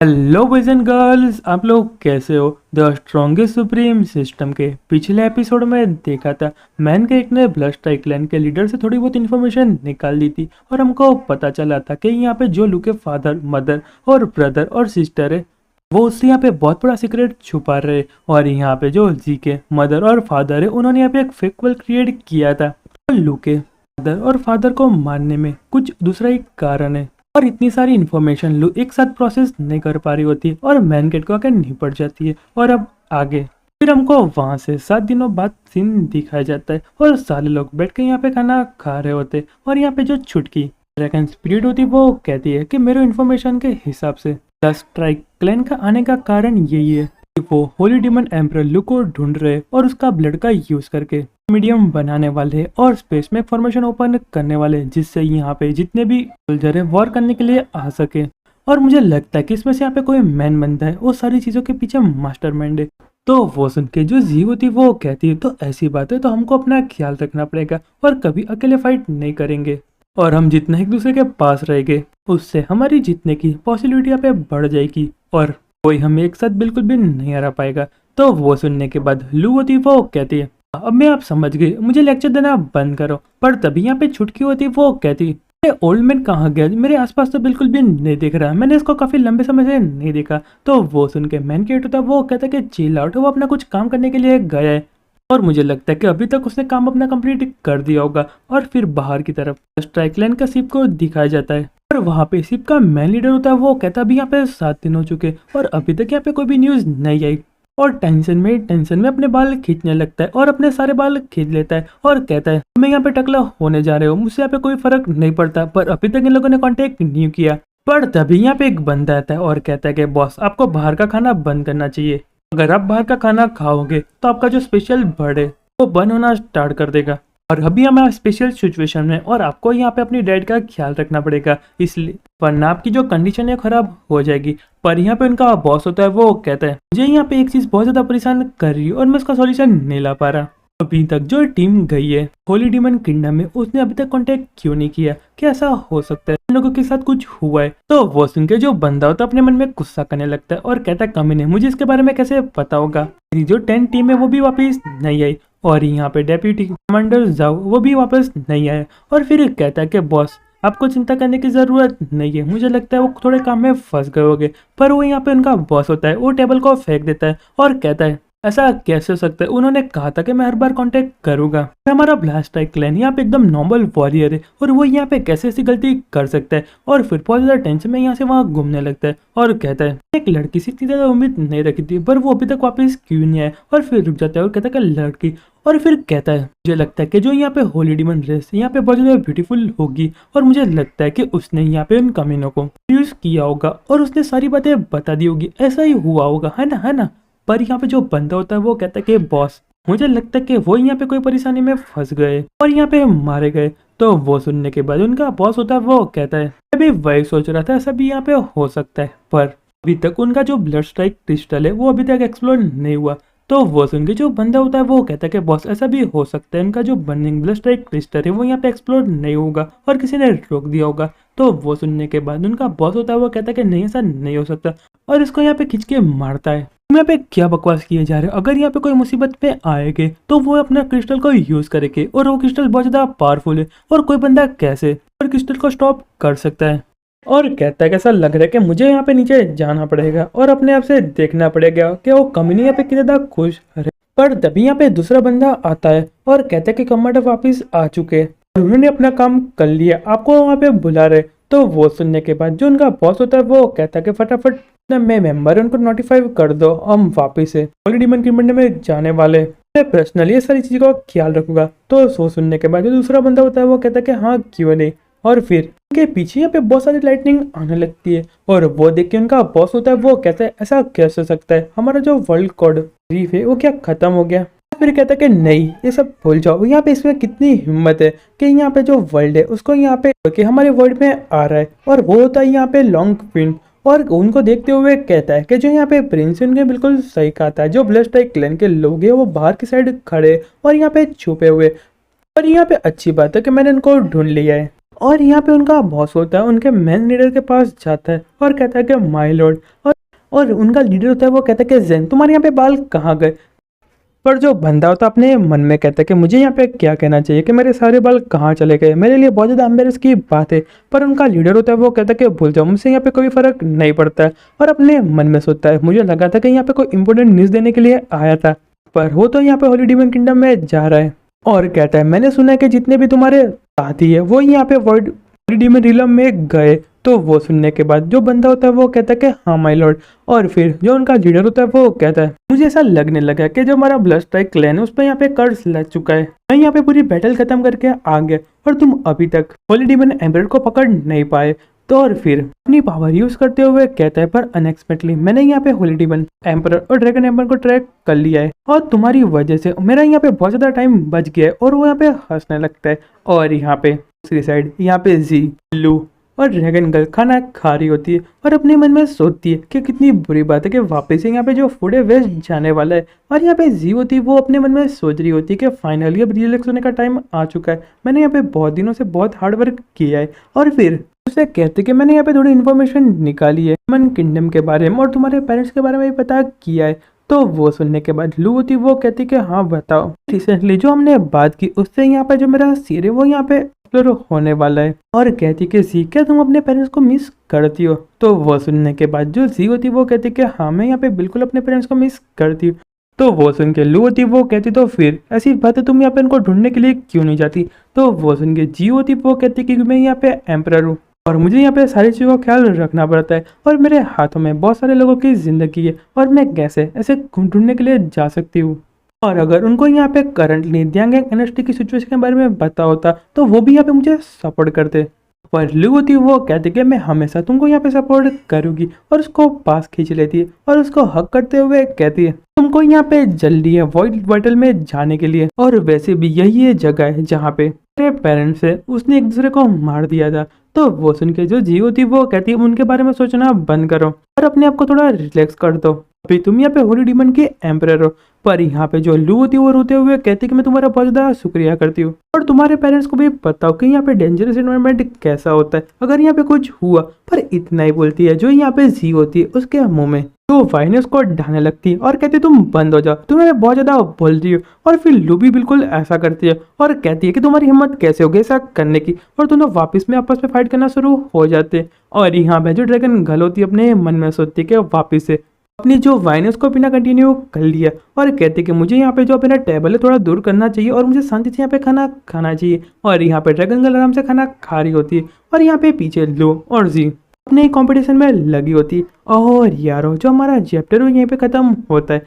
Hello boys and girls, आप लोग कैसे हो। द स्ट्रॉन्गेस्ट सुप्रीम सिस्टम के पिछले एपिसोड में देखा था मैनकाइंड ने ब्लड स्ट्राइक क्लैन के लीडर से थोड़ी बहुत इन्फॉर्मेशन निकाल दी थी और हमको पता चला था कि यहाँ पे जो लू के फादर, मदर और ब्रदर और सिस्टर है वो उससे यहाँ पे बहुत बड़ा सीक्रेट छुपा रहे। और यहाँ पे जो जी के मदर और फादर है उन्होंने यहाँ पे एक फेक वर्ल्ड क्रिएट किया था। लू के मदर और फादर को मारने में कुछ दूसरा एक कारण है और इतनी सारी इन्फॉर्मेशन लू एक साथ प्रोसेस नहीं कर पा रही होती और मैनकाइंड को आकर निपट जाती है। और अब आगे फिर हमको वहां से 7 दिनों बाद सीन दिखाया जाता है और सारे लोग बैठ के यहाँ पे खाना खा रहे होते और यहाँ पे जो छुटकी ड्रैगन स्पिरिट होती वो कहती है कि मेरे इन्फॉर्मेशन के हिसाब से द स्ट्राइक क्लैन का आने का कारण यही है कि वो होली डीमन एम्परर लू को ढूंढ रहे और उसका ब्लड का यूज करके मीडियम बनाने वाले और स्पेस में फॉर्मेशन ओपन करने वाले, जिससे यहाँ पे जितने भी सोल्जर है वॉर करने के लिए आ सके। और मुझे लगता है कि इसमें से यहाँ पे कोई मैन बनता है वो सारी चीजों के पीछे मास्टरमाइंड है। तो वो सुन के जो जी होती वो कहती है तो ऐसी बात है तो हमको अपना ख्याल रखना पड़ेगा और कभी अकेले फाइट नहीं करेंगे और हम जितना एक दूसरे के पास रहेंगे उससे हमारी जीतने की पॉसिबिलिटी यहाँ पे बढ़ जाएगी और कोई हमें एक साथ बिल्कुल भी नहीं हरा पाएगा। तो वो सुनने के बाद लू होती वो कहती है अब मैं आप समझ गई, मुझे लेक्चर देना बंद करो। पर तभी यहाँ पे छुटकी होती वो कहती ओल्ड मैन कहाँ गया, मेरे आसपास तो बिल्कुल भी नहीं दिख रहा, मैंने इसको काफी लंबे समय से नहीं देखा। तो वो सुन के मैनकाइंड होता वो कहता कि चिल आउट, वो अपना कुछ काम करने के लिए गया है और मुझे लगता है कि अभी तक उसने काम अपना कंप्लीट कर दिया होगा। और फिर बाहर की तरफ स्ट्राइक क्लैन का शिप को दिखाया जाता है और वहाँ पे शिप का मैन लीडर होता है वो कहता अभी यहाँ पे 7 दिन हो चुके और अभी तक यहाँ पे कोई भी न्यूज नहीं आई और टेंशन में अपने बाल खींचने लगता है और अपने सारे बाल खींच लेता है और कहता है मैं यहाँ पे टकला होने जा रहे हो, मुझसे यहाँ पे कोई फर्क नहीं पड़ता, पर अभी तक इन लोगों ने कांटेक्ट नहीं किया। पर तभी यहाँ पे एक बंदा आता है और कहता है कि बॉस आपको बाहर का खाना बंद करना चाहिए, अगर आप बाहर का खाना खाओगे तो आपका जो स्पेशल बर्ड है वो बंद होना स्टार्ट कर देगा और अभी हमें स्पेशल सिचुएशन में और आपको यहाँ पे अपनी डाइट का ख्याल रखना पड़ेगा, इसलिए वरना आपकी जो कंडीशन है खराब हो जाएगी। पर यहाँ पे उनका बॉस होता है वो कहता है मुझे यहाँ पे एक चीज बहुत ज्यादा परेशान कर रही है और मैं इसका सॉल्यूशन नहीं ला पा रहा। अभी तक जो टीम गई है होली डीमन किंगडम में उसने अभी तक कांटेक्ट क्यों नहीं किया, क्या ऐसा हो सकता है इन लोगों के साथ कुछ हुआ है। तो वो सुन के जो बंदा होता है अपने मन में गुस्सा करने लगता है और कहता है कमीने, मुझे इसके बारे में कैसे पता होगा, मेरी जो 10 टीम है वो भी वापिस नहीं आई और यहाँ पे डेप्यूटी कमांडर जाओ वो भी वापस नहीं आया। और फिर कहता है कि बॉस आपको चिंता करने की जरूरत नहीं है, मुझे लगता है वो थोड़े काम में फंस गए होंगे। पर वो यहाँ पे उनका बॉस होता है वो टेबल को फेंक देता है और कहता है ऐसा कैसे हो सकता है, उन्होंने कहा था कि मैं हर बार कांटेक्ट करूंगा। हमारा ब्लास्ट स्ट्राइक क्लैन यहाँ पे एकदम नॉर्मल वॉरियर है और वो यहाँ पे कैसे ऐसी गलती कर सकता है। और फिर बहुत ज्यादा टेंशन में यहाँ से वहाँ घूमने लगता है और कहता है एक लड़की से इतनी ज्यादा उम्मीद नहीं रखी थी पर वो अभी तक वापस क्यों नहीं आया। और फिर रुक जाता है और कहता है कि लड़की, और फिर कहता है मुझे लगता है कि जो यहाँ पे होली डीमन रेस यहाँ पे बहुत ज्यादा ब्यूटीफुल होगी और मुझे लगता है कि उसने यहाँ पे उन कमीनों को यूज किया होगा और उसने सारी बातें बता दी होगी, ऐसा ही हुआ होगा, है ना। पर यहाँ पे जो बंदा होता है वो कहता है कि बॉस मुझे लगता है कि वो यहाँ पे कोई परेशानी में फंस गए और यहाँ पे मारे गए। तो वो सुनने के बाद उनका बॉस होता है वो कहता है अभी वही सोच रहा था ऐसा भी यहाँ पे हो सकता है, पर अभी तक उनका जो ब्लड स्ट्राइक क्रिस्टल है वो अभी तक एक्सप्लोर नहीं हुआ। तो वो सुन के जो बंदा होता है वो कहता है कि बॉस ऐसा भी हो सकता है उनका जो बर्निंग ब्लड स्ट्राइक क्रिस्टल है वो यहाँ पे एक्सप्लोर नहीं होगा और किसी ने रोक दिया होगा। तो वो सुनने के बाद उनका बॉस होता है वो कहता है कि नहीं ऐसा नहीं हो सकता और इसको यहाँ पे खींच के मारता है। यहाँ पे क्या बकवास किए जा रहे हैं, अगर यहाँ पे कोई मुसीबत में आएंगे तो वो अपना क्रिस्टल को यूज करेंगे और वो क्रिस्टल बहुत ज्यादा पावरफुल है और कोई बंदा कैसे और क्रिस्टल को स्टॉप कर सकता है। और कहता है कि ऐसा लग रहा है कि मुझे यहाँ पे नीचे जाना पड़ेगा और अपने आप से देखना पड़ेगा कि वो कमीने यहाँ पे कितने ज्यादा खुश है। पर तभी यहाँ पे दूसरा बंदा आता है और कहता है कि कमांडर वापिस आ चुके हैं और उन्होंने अपना काम कर लिया, आपको वहाँ पे बुला रहे। तो वो सुनने के बाद जो उनका बॉस होता है वो कहता है कि फटाफट मैं मेंबर उनको नोटिफाई कर दो, हम वापिस है होली डीमन किंगडम में जाने वाले, मैं पर्सनली ये सारी चीजों का ख्याल रखूंगा। तो सो सुनने के बाद जो दूसरा बंदा होता है वो कहता है कि हाँ क्यों नहीं। और फिर उनके पीछे यहाँ पे बहुत सारी लाइटनिंग आने लगती है और वो देख के उनका बॉस होता है वो कहता है ऐसा कैसे हो सकता है, हमारा जो वर्ल्ड कोड रीफ है वो क्या खत्म हो गया। फिर कहता है कि नहीं ये सब भूल जाओ, यहाँ पे इसमें कितनी हिम्मत है कि यहाँ पे जो वर्ल्ड है उसको यहाँ पे कि हमारे वर्ल्ड में आ रहा है। और वो होता है यहाँ पे लॉन्ग क्वीन और उनको देखते हुए कहता है कि जो यहाँ पे प्रिंस उनके बिल्कुल सही कहा था, जो ब्लड स्ट्राइक क्लैन के लोग हैं वो बाहर की साइड खड़े और यहाँ पे छुपे हुए। और यहाँ पे अच्छी बात है कि मैंने इनको ढूंढ लिया है और यहाँ पे उनका बॉस होता है उनके मेन लीडर के पास जाता है और कहता है कि माय लॉर्ड, और उनका लीडर होता है वो कहता है कि जेन तुम्हारे यहाँ पे बाल कहाँ गए। पर जो बंदा होता है अपने मन में कहता है कि मुझे यहाँ पे क्या कहना चाहिए कि मेरे सारे बाल कहाँ चले गए, मेरे लिए बहुत ज़्यादा एम्बेरस की बात है। पर उनका लीडर होता है वो कहता है कि भूल जाओ, मुझसे यहाँ पे कोई फ़र्क नहीं पड़ता है। और अपने मन में सोचता है मुझे लगा था कि यहाँ पे कोई इंपॉर्टेंट न्यूज़ देने के लिए आया था, पर वो तो यहाँ पे होली डिमन किंगडम में जा रहा है। और कहता है मैंने सुना है कि जितने भी तुम्हारे साथी है वो यहाँ पे वर्ल्ड डिमन रिलम में गए। तो वो सुनने के बाद जो बंदा होता है वो कहता है कि हाँ माय लॉर्ड। और फिर जो उनका लीडर होता है वो कहता है मुझे ऐसा लगने लगा कि जो हमारा ब्लड स्ट्राइक क्लैन है उस पर यहाँ पे कर्ज लग चुका है, मैं यहाँ पे पूरी बैटल खत्म करके आ गया और तुम अभी तक होली डिमन एम्परर को पकड़ नहीं पाए। तो और फिर अपनी पावर यूज करते हुए कहता है पर अनएक्सपेक्टली मैंने यहाँ पे होली डिमन एम्परर और ड्रैगन एम्परर को ट्रैक कर लिया है और तुम्हारी वजह से मेरा यहाँ पे बहुत ज्यादा टाइम बच गया है। और वो यहाँ पे हंसने लगता है। और यहाँ पे दूसरी साइड यहाँ पे जी, लू और ड्रैगन गर्ल खाना खा रही होती है और अपने मन में सोचती है कि कितनी बुरी बात है कि वापस से यहाँ पे जो फूड है वेस्ट जाने वाला है। और यहाँ पे जी होती है वो अपने मन में सोच रही होती है कि फाइनली अब रिलैक्स होने का टाइम आ चुका है, मैंने यहाँ पे बहुत दिनों से बहुत हार्ड वर्क किया है। और फिर उसे कहते कि मैंने यहाँ पे थोड़ी इन्फॉर्मेशन निकाली है मन किंगडम के बारे में और तुम्हारे पेरेंट्स के बारे में भी पता किया है। तो वो सुनने के बाद लू होती वो कहती कि हाँ बताओ, रिसेंटली जो हमने बात की उससे यहाँ पे जो मेरा सिर है वो यहाँ पे एक्सप्लोर होने वाला है। और कहती कि जी क्या तुम अपने पेरेंट्स को मिस करती हो। तो वो सुनने के बाद जो जी होती वो कहती कि हाँ मैं यहाँ पे बिल्कुल अपने पेरेंट्स को मिस करती हूँ। तो वो सुन के लू होती वो कहती तो फिर ऐसी बात है तुम यहाँ पे इनको ढूंढने के लिए क्यों नहीं जाती। तो वो सुन के जी होती वो कहती कि मैं यहाँ पे एम्परर हूँ और मुझे यहाँ पे सारी चीज़ों का ख्याल रखना पड़ता है और मेरे हाथों में बहुत सारे लोगों की ज़िंदगी है और मैं कैसे ऐसे ढूंढने के लिए जा सकती हूँ। और अगर उनको यहाँ पे करंटली ड्यांगैंग एनएसटी की सिचुएशन के बारे में पता होता तो वो भी यहाँ पे मुझे सपोर्ट करते। पर लू होती वो कहती कि मैं हमेशा तुमको यहाँ पे सपोर्ट करूँगी और उसको पास खींच लेती है और उसको हक करते हुए कहती है तुमको यहाँ पे जल्दी है वॉइड बैटल में जाने के लिए और वैसे भी यही है जगह है जहाँ पे मेरे पेरेंट्स है उसने एक दूसरे को मार दिया था। तो वो सुन के जो जी होती वो कहती है उनके बारे में सोचना बंद करो और अपने आप को थोड़ा रिलैक्स कर दो, अभी तुम यहाँ पे होली डिमन के एम्परर हो। पर यहाँ पे जो लू होती है वो रोते हुए कहती कि मैं तुम्हारा बहुत ज़्यादा शुक्रिया करती हूँ और तुम्हारे पेरेंट्स को भी पता हो कि यहाँ पे डेंजरस एनवायरनमेंट कैसा होता है अगर यहाँ पे कुछ हुआ। पर इतना ही बोलती है जो यहाँ पे जी होती है उसके मुंह में तो वाइनस को ढाने लगती है और कहती तुम बंद हो जाओ, तुम्हें बहुत ज्यादा बोल रही हो। और फिर लू भी बिल्कुल ऐसा करती है और कहती है कि तुम्हारी हिम्मत कैसे होगी ऐसा करने की। और दोनों वापस में आपस में फाइट करना शुरू हो जाते हैं। और यहाँ पे जो ड्रैगन गर्ल होती है अपने मन में सोचती है कि वापस से अपनी जो वाइनस को पीना कंटिन्यू कर लिया और कहते कि मुझे यहाँ पे जो मेरा टेबल है थोड़ा दूर करना चाहिए और मुझे शांति से यहाँ पे खाना खाना चाहिए। और यहाँ पे ड्रैगन गर्ल आराम से खाना खा रही होती है और यहाँ पे पीछे लो और जी अपने कंपटीशन में लगी होती है। और यारो जो हमारा चैप्टर है यहीं पे ख़त्म होता है।